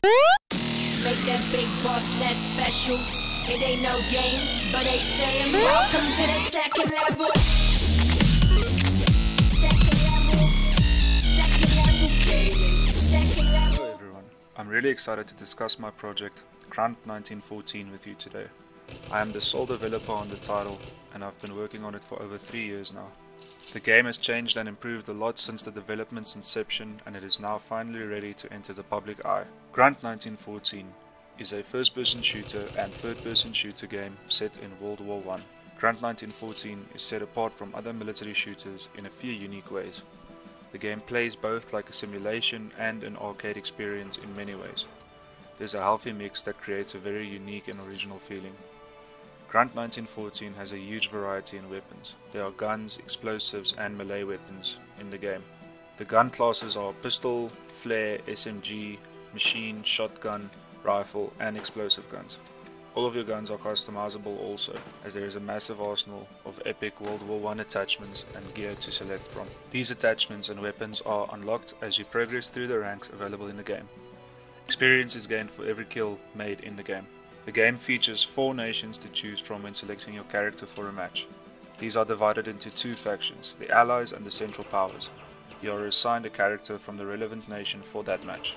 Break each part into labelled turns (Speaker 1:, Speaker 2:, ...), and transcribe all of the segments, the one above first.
Speaker 1: Make that big boss less special. It ain't no game, but they saying welcome to the second level. Second level. Second level gaming. Second level.
Speaker 2: Hello everyone. I'm really excited to discuss my project Grunt 1914 with you today. I am the sole developer on the title and I've been working on it for over 3 years now. The game has changed and improved a lot since the development's inception and it is now finally ready to enter the public eye. Grunt 1914 is a first-person shooter and third-person shooter game set in World War I. Grunt 1914 is set apart from other military shooters in a few unique ways. The game plays both like a simulation and an arcade experience in many ways. There's a healthy mix that creates a very unique and original feeling. Grunt 1914 has a huge variety in weapons. There are guns, explosives and melee weapons in the game. The gun classes are pistol, flare, SMG, machine, shotgun, rifle and explosive guns. All of your guns are customizable also, as there is a massive arsenal of epic World War I attachments and gear to select from. These attachments and weapons are unlocked as you progress through the ranks available in the game. Experience is gained for every kill made in the game. The game features 4 nations to choose from when selecting your character for a match. These are divided into 2 factions, the Allies and the Central Powers. You are assigned a character from the relevant nation for that match.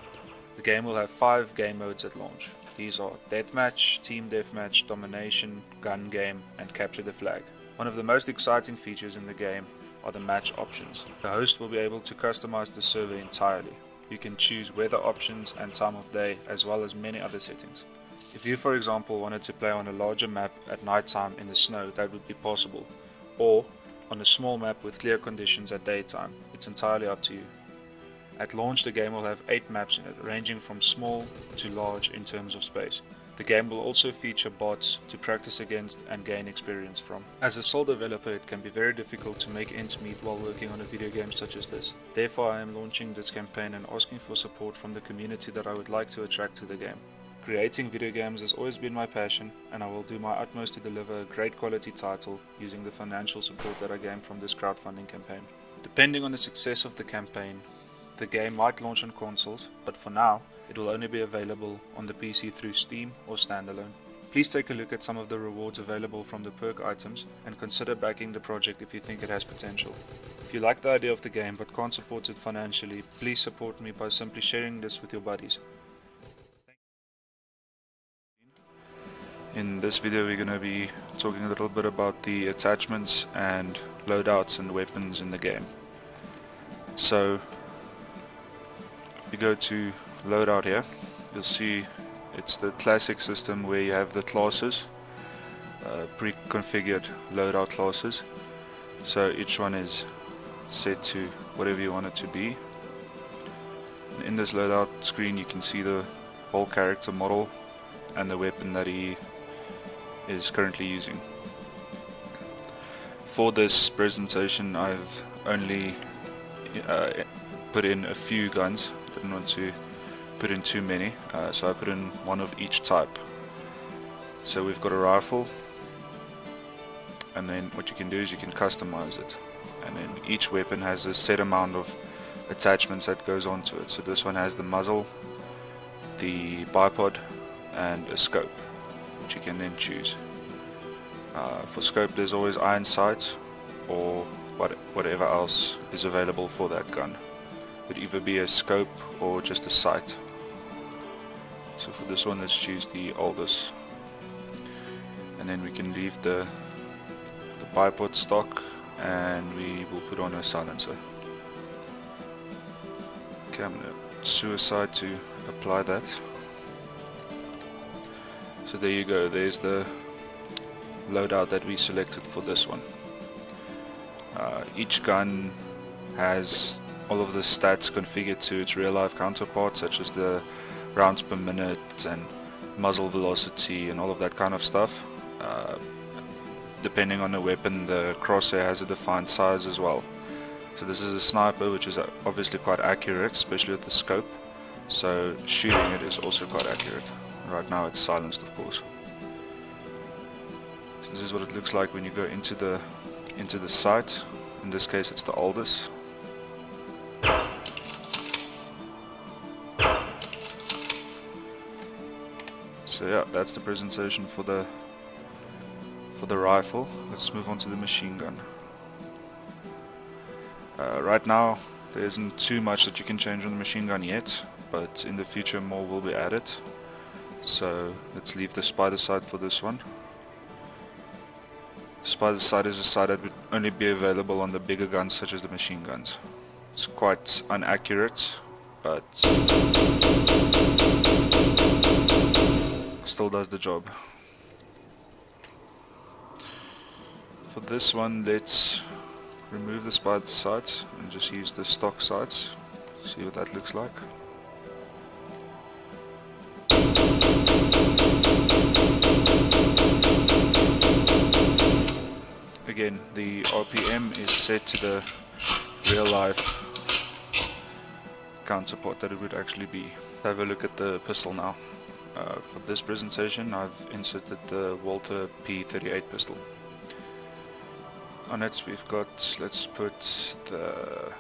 Speaker 2: The game will have 5 game modes at launch. These are Deathmatch, Team Deathmatch, Domination, Gun Game and Capture the Flag. One of the most exciting features in the game are the match options. The host will be able to customize the server entirely. You can choose weather options and time of day as well as many other settings. If you, for example, wanted to play on a larger map at night time in the snow, that would be possible. Or on a small map with clear conditions at daytime. It's entirely up to you. At launch, the game will have 8 maps in it, ranging from small to large in terms of space. The game will also feature bots to practice against and gain experience from. As a sole developer, it can be very difficult to make ends meet while working on a video game such as this. Therefore, I am launching this campaign and asking for support from the community that I would like to attract to the game. Creating video games has always been my passion, and I will do my utmost to deliver a great quality title using the financial support that I gained from this crowdfunding campaign. Depending on the success of the campaign, the game might launch on consoles, but for now, it will only be available on the PC through Steam or standalone. Please take a look at some of the rewards available from the perk items and consider backing the project if you think it has potential. If you like the idea of the game but can't support it financially, please support me by simply sharing this with your buddies. In this video we're going to be talking a little bit about the attachments and loadouts and weapons in the game. So if you go to loadout here, you'll see it's the classic system where you have the classes, pre-configured loadout classes. So each one is set to whatever you want it to be. And in this loadout screen you can see the whole character model and the weapon that he is currently using. For this presentation I've only put in a few guns. Didn't want to put in too many, so I put in one of each type. So we've got a rifle, and then what you can do is you can customize it, and then each weapon has a set amount of attachments that goes onto it. So this one has the muzzle, the bipod and a scope, which you can then choose. For scope there's always iron sights or whatever else is available for that gun. It would either be a scope or just a sight. So for this one let's choose the oldest, and then we can leave the bipod stock and we will put on a silencer. Okay, I'm going to suicide to apply that. So there you go, there's the loadout that we selected for this one. Each gun has all of the stats configured to its real life counterpart, such as the rounds per minute and muzzle velocity and all of that kind of stuff. Depending on the weapon, the crosshair has a defined size as well. So this is a sniper, which is obviously quite accurate, especially with the scope. So shooting it is also quite accurate. Right now it's silenced, of course. So this is what it looks like when you go into the sight. In this case it's the oldest. So yeah, that's the presentation for the rifle. Let's move on to the machine gun. Right now there isn't too much that you can change on the machine gun yet, but in the future more will be added. So let's leave the spider sight for this one. Spider sight is a sight that would only be available on the bigger guns such as the machine guns. It's quite inaccurate, but still does the job. For this one, let's remove the spider sights and just use the stock sights. See what that looks like. Again, the RPM is set to the real life counterpart that it would actually be. Have a look at the pistol now. For this presentation I've inserted the Walther P38 pistol. On it we've got, let's put the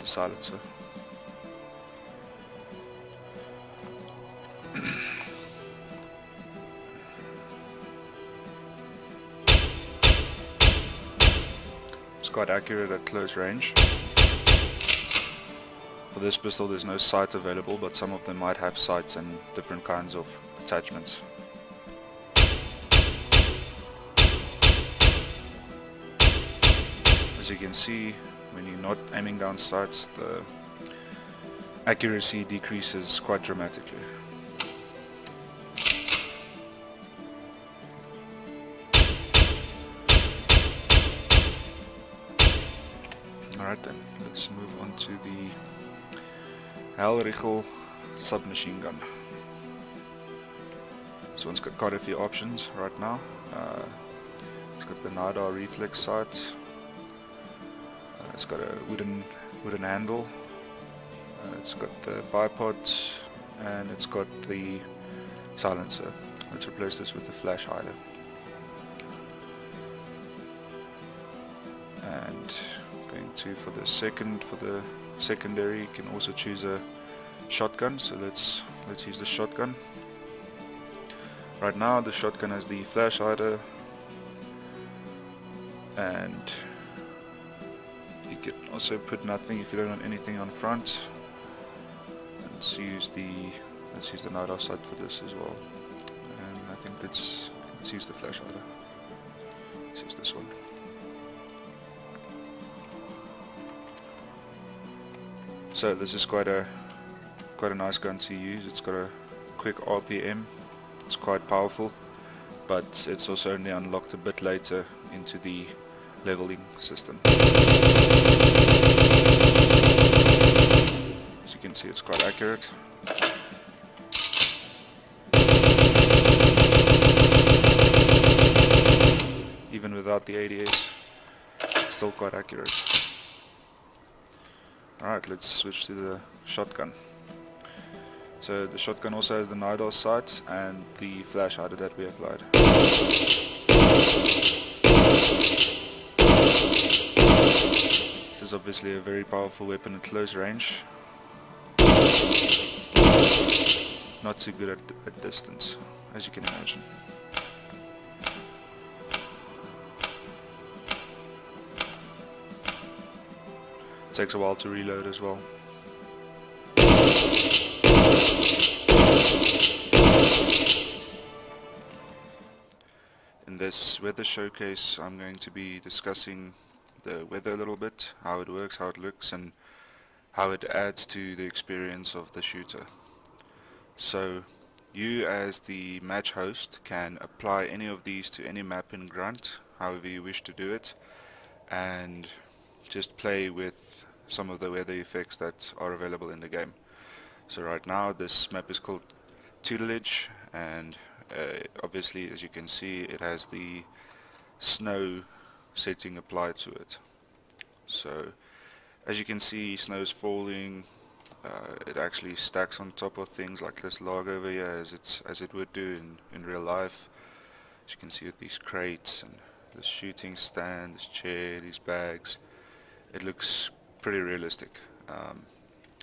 Speaker 2: silencer. It's quite accurate at close range. For this pistol there's no sight available, but some of them might have sights and different kinds of attachments. As you can see, when you're not aiming down sights, the accuracy decreases quite dramatically. Alright then, let's move on to the Hellriegel submachine gun. This one's got quite a few options right now. It's got the Nienaber reflex sight. It's got a wooden handle. It's got the bipod, and it's got the silencer. Let's replace this with the flash hider. And going to for the secondary, you can also choose a shotgun. So let's use the shotgun. Right now the shotgun has the flash hider, and you can also put nothing if you don't want anything on front. Let's use the Nienaber sight for this as well. And I think let's use the flash hider. Let's use this one. So this is quite a nice gun to use. It's got a quick RPM. It's quite powerful, but it's also only unlocked a bit later into the leveling system. As you can see, it's quite accurate. Even without the ADS, still quite accurate. Alright, let's switch to the shotgun. So the shotgun also has the Nienaber sight and the flash hider that we applied. This is obviously a very powerful weapon at close range. Not too good at distance, as you can imagine. It takes a while to reload as well. In this weather showcase I'm going to be discussing the weather a little bit, how it works, how it looks, and how it adds to the experience of the shooter. So you as the match host can apply any of these to any map in Grunt, however you wish to do it, and just play with some of the weather effects that are available in the game. So right now this map is called Tutelage, and obviously as you can see it has the snow setting applied to it. So as you can see, snow is falling. It actually stacks on top of things like this log over here as it would do in real life. As you can see with these crates and this shooting stand, this chair, these bags, it looks pretty realistic,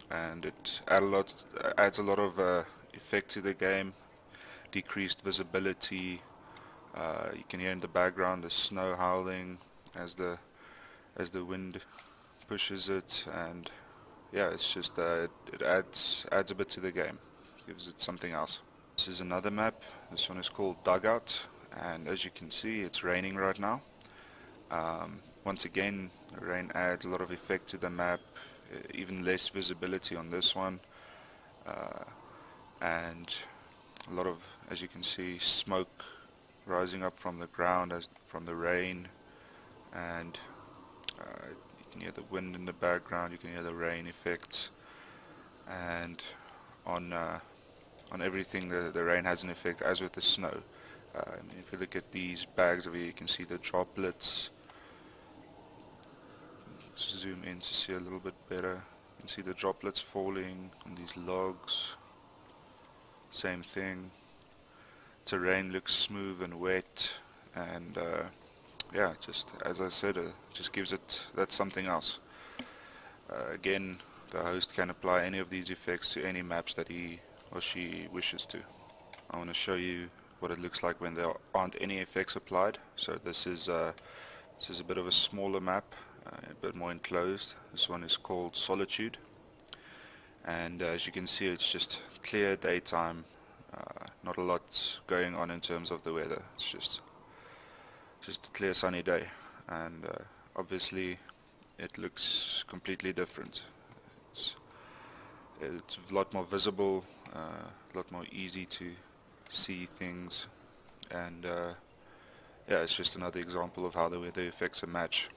Speaker 2: and it adds a lot of effect to the game, decreased visibility. You can hear in the background the snow howling as the wind pushes it, and yeah, it's just it adds a bit to the game, gives it something else. This is another map. This one is called Dugout, and as you can see, it's raining right now. Once again, the rain adds a lot of effect to the map, even less visibility on this one, and a lot of, as you can see, smoke rising up from the ground from the rain, and you can hear the wind in the background, you can hear the rain effects, and on everything the rain has an effect, as with the snow. If you look at these bags over here, you can see the droplets. Zoom in to see a little bit better. You can see the droplets falling on these logs. Same thing. Terrain looks smooth and wet, and yeah, just as I said, just gives it that something else. Again, the host can apply any of these effects to any maps that he or she wishes to. I want to show you what it looks like when there aren't any effects applied. So this is a bit of a smaller map, a bit more enclosed. This one is called Solitude, and as you can see, it's just clear daytime, not a lot going on in terms of the weather. It's just a clear sunny day, and obviously it looks completely different. It's a lot more visible, a lot more easy to see things, and yeah, it's just another example of how the weather affects a match.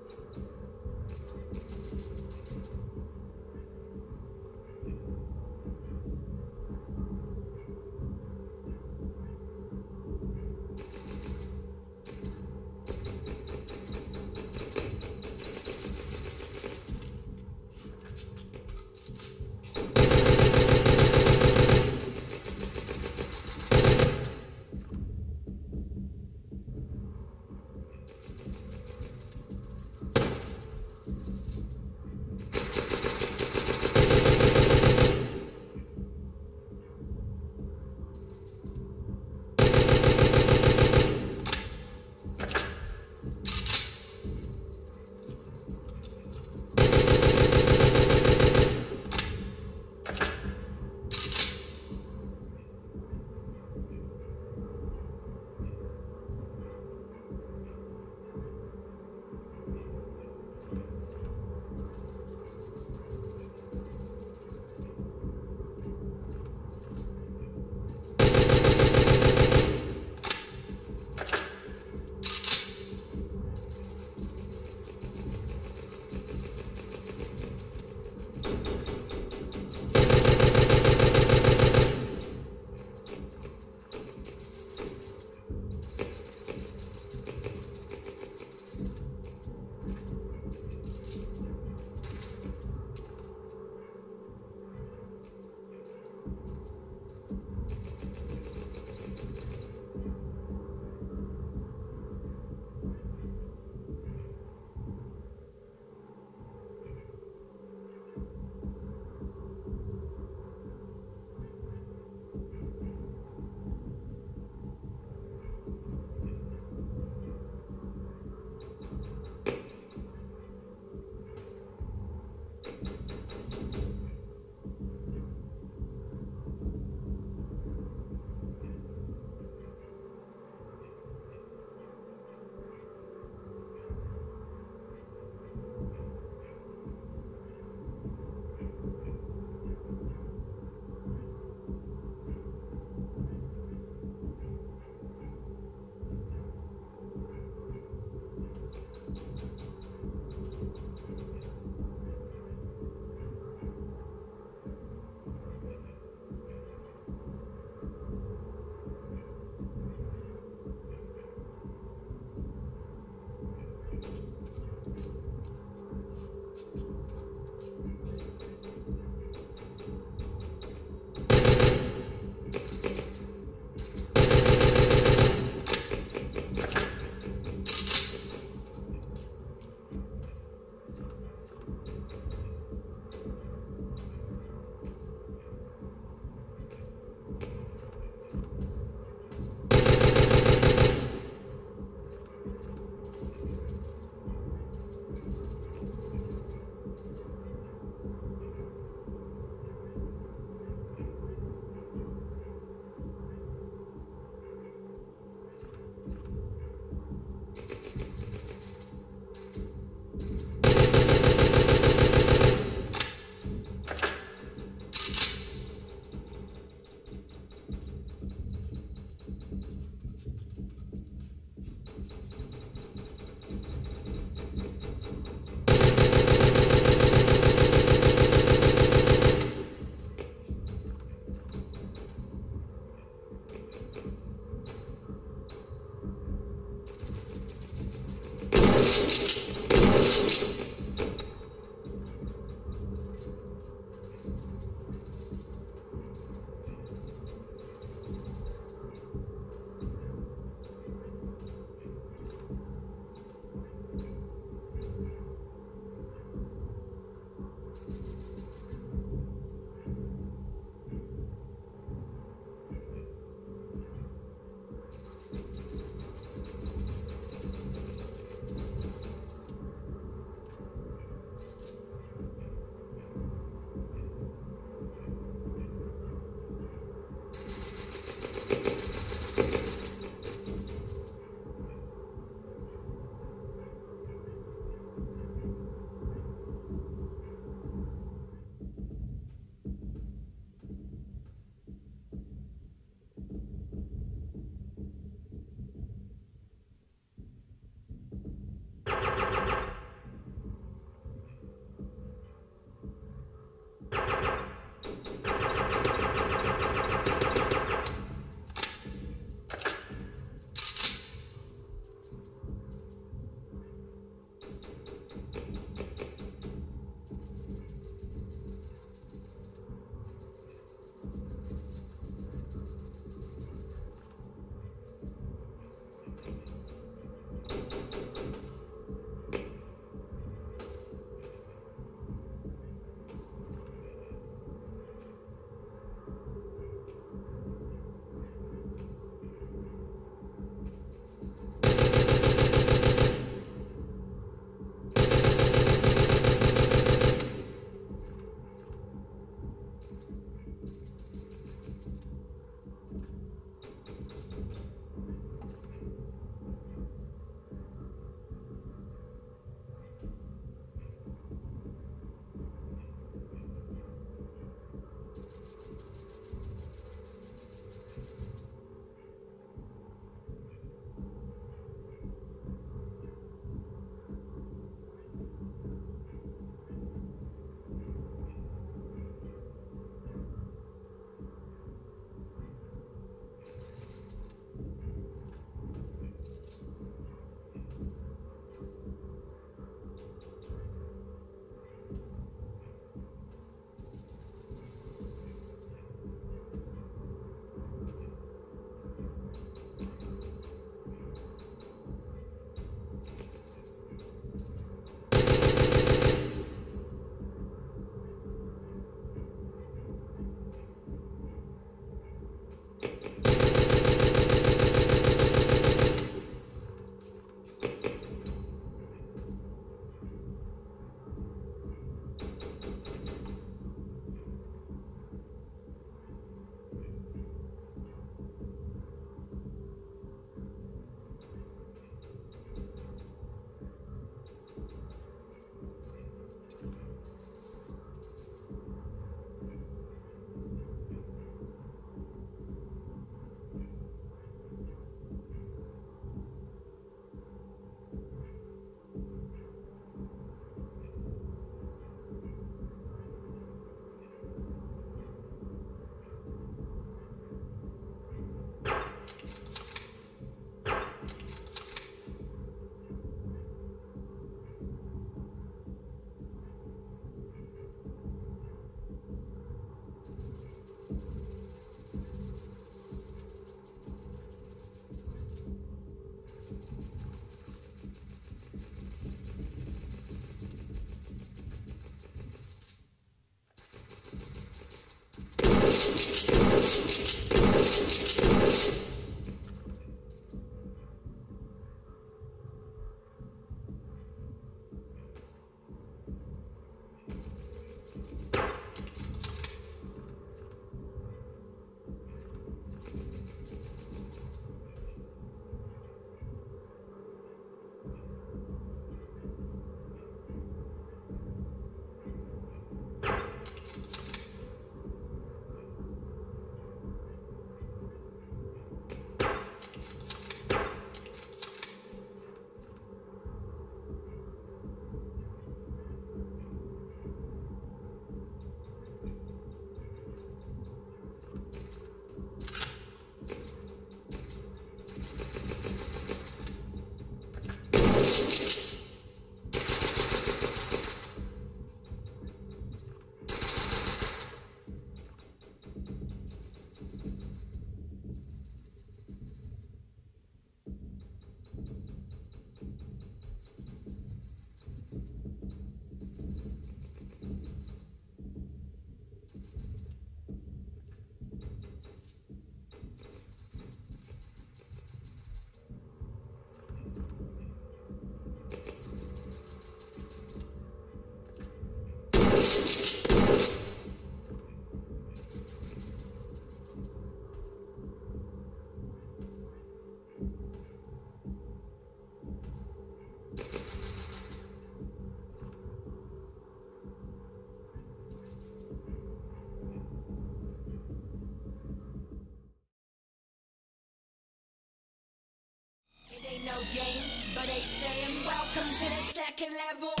Speaker 1: second level.